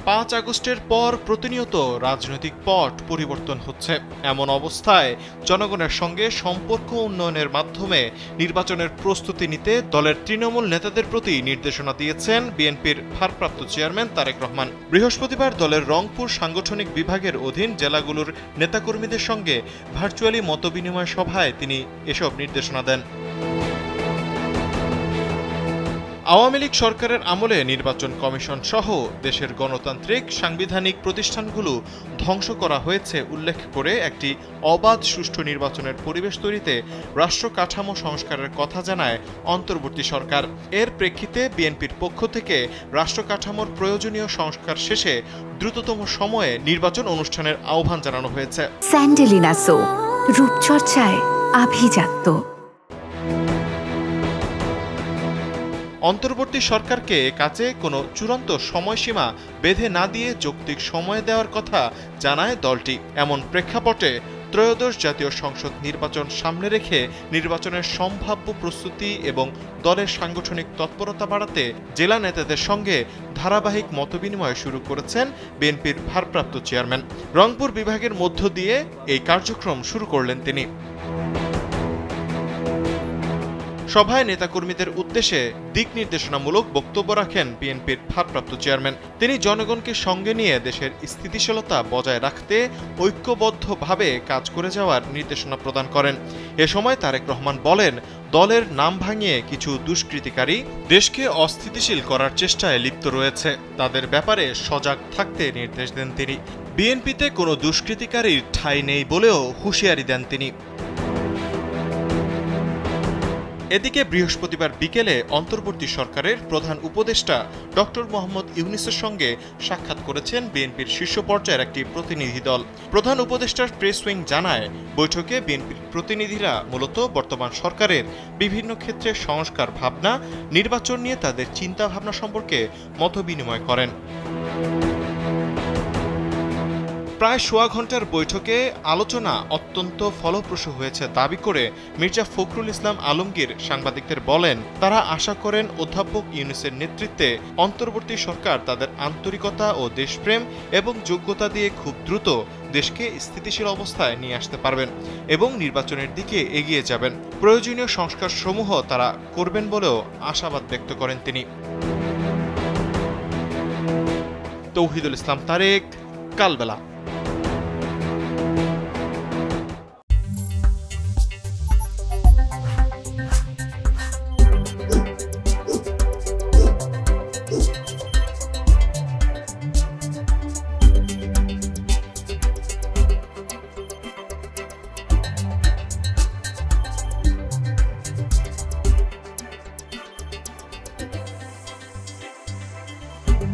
5 আগস্টের পর প্রতিনিয়ত রাজনৈতিক পট পরিবর্তন হচ্ছে। এমন অবস্থায় জনগণের সঙ্গে সম্পর্ক উন্নয়নের মাধ্যমে নির্বাচনের প্রস্তুতি নিতে দলের তৃণমূল নেতাদের প্রতি নির্দেশনা দিয়েছেন বিএনপির ভারপ্রাপ্ত চেয়ারম্যান তারেক রহমান। বৃহস্পতিবার দলের রংপুর সাংগঠনিক বিভাগের অধীন জেলাগুলোর নেতাকর্মীদের সঙ্গে ভার্চুয়ালি মতবিনিময় সভায় তিনি এসব নির্দেশনা দেন। আওয়ামী লীগ সরকারের আমলে নির্বাচন কমিশন সহ দেশের গণতান্ত্রিক সাংবিধানিক প্রতিষ্ঠানগুলো ধ্বংস করা হয়েছে উল্লেখ করে একটি অবাধ সুষ্ঠু নির্বাচনের পরিবেশ তৈরিতে রাষ্ট্র কাঠামো সংস্কারের কথা জানায় অন্তর্বর্তী সরকার। এর প্রেক্ষিতে বিএনপির পক্ষ থেকে রাষ্ট্র কাঠামোর প্রয়োজনীয় সংস্কার শেষে দ্রুততম সময়ে নির্বাচন অনুষ্ঠানের আহ্বান জানানো হয়েছে। স্যান্ডেলিনা সো, রূপচর্চায় আভিজাত্য। অন্তর্বর্তী সরকারকে কাছে কোনো চূড়ান্ত সময়সীমা বেঁধে না দিয়ে যৌক্তিক সময় দেওয়ার কথা জানায় দলটি। এমন প্রেক্ষাপটে ত্রয়োদশ জাতীয় সংসদ নির্বাচন সামনে রেখে নির্বাচনের সম্ভাব্য প্রস্তুতি এবং দলের সাংগঠনিক তৎপরতা বাড়াতে জেলা নেতাদের সঙ্গে ধারাবাহিক মতবিনিময় শুরু করেছেন বিএনপির ভারপ্রাপ্ত চেয়ারম্যান। রংপুর বিভাগের মধ্য দিয়ে এই কার্যক্রম শুরু করলেন তিনি। সভায় নেতাকর্মীদের উদ্দেশ্যে দিক নির্দেশনামূলক বক্তব্য রাখেন বিএনপির ভারপ্রাপ্ত চেয়ারম্যান। তিনি জনগণকে সঙ্গে নিয়ে দেশের স্থিতিশীলতা বজায় রাখতে ঐক্যবদ্ধভাবে কাজ করে যাওয়ার নির্দেশনা প্রদান করেন। এ সময় তারেক রহমান বলেন, দলের নাম ভাঙিয়ে কিছু দুষ্কৃতিকারী দেশকে অস্থিতিশীল করার চেষ্টায় লিপ্ত রয়েছে, তাদের ব্যাপারে সজাগ থাকতে নির্দেশ দেন তিনি। বিএনপিতে কোনো দুষ্কৃতিকারীর ঠাঁই নেই বলেও হুঁশিয়ারি দেন তিনি। এদিকে বৃহস্পতিবার বিকেলে অন্তর্বর্তী সরকারের প্রধান উপদেষ্টা ডক্টর মোহাম্মদ ইউনূসের সঙ্গে সাক্ষাৎ করেছেন বিএনপির শীর্ষ পর্যায়ের একটি প্রতিনিধি দল। প্রধান উপদেষ্টার প্রেস উইং জানায়, বৈঠকে বিএনপির প্রতিনিধিরা মূলত বর্তমান সরকারের বিভিন্ন ক্ষেত্রে সংস্কার ভাবনা, নির্বাচন নিয়ে তাদের চিন্তা ভাবনা সম্পর্কে মতবিনিময় করেন। প্রায় সোয়া ঘণ্টার বৈঠকে আলোচনা অত্যন্ত ফলপ্রসূ হয়েছে দাবি করে মির্জা ফখরুল ইসলাম আলমগীর সাংবাদিকদের বলেন, তারা আশা করেন অধ্যাপক ইউনূসের নেতৃত্বে অন্তর্বর্তী সরকার তাদের আন্তরিকতা ও দেশপ্রেম এবং যোগ্যতা দিয়ে খুব দ্রুত দেশকে স্থিতিশীল অবস্থায় নিয়ে আসতে পারবেন এবং নির্বাচনের দিকে এগিয়ে যাবেন। প্রয়োজনীয় সংস্কারসমূহ তারা করবেন বলেও আশাবাদ ব্যক্ত করেন তিনি। তৌহিদুল ইসলাম তারেক, কালবেলা।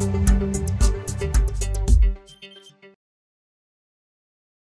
you